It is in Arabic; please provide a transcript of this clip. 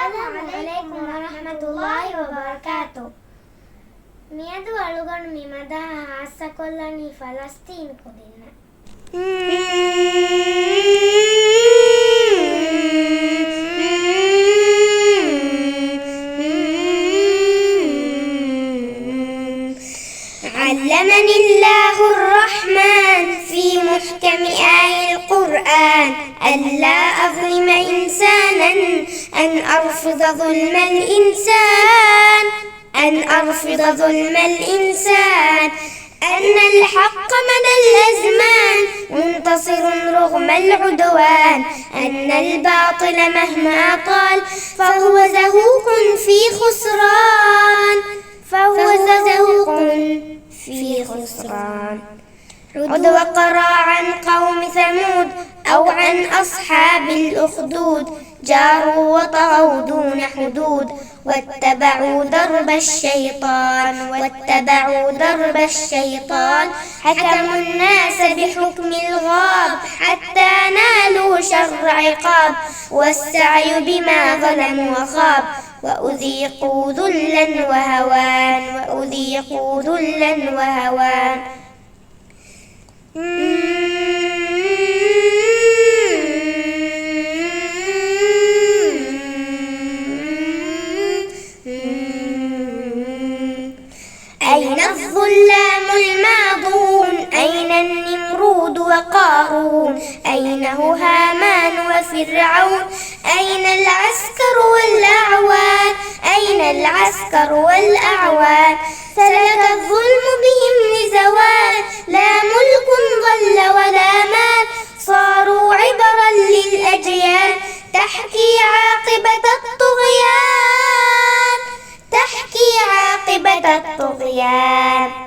Assalamualaikum warahmatullahi wabarakatuh. Miyadu aluganu mimada hasakollani Palestine kodinna. علمني الله الرحمن في محكم آي القرآن ألا أظلم إنسانا أن أرفض ظلم الإنسان أن الحق مدى الأزمان منتصر رغم العدوان أن الباطل مهما طال فهو زهوق في خسران عد وقرا عن قوم ثمود أو عن أصحاب الأخدود جاروا وطغوا دون حدود واتبعوا درب الشيطان حكموا الناس بحكم الغاب حتى نالوا شر عقاب والسعي بما ظلموا وخاب وأذيقوا ذلا وهوان أين الظلام الماضون أين النمرود وقارون أين هامان وفرعون أين العسكر والأعوان سلك الظلم بهم لزوال لا ملك ضل ولا مال صاروا عبرا للأجيال تحكي عاقبة الطغيان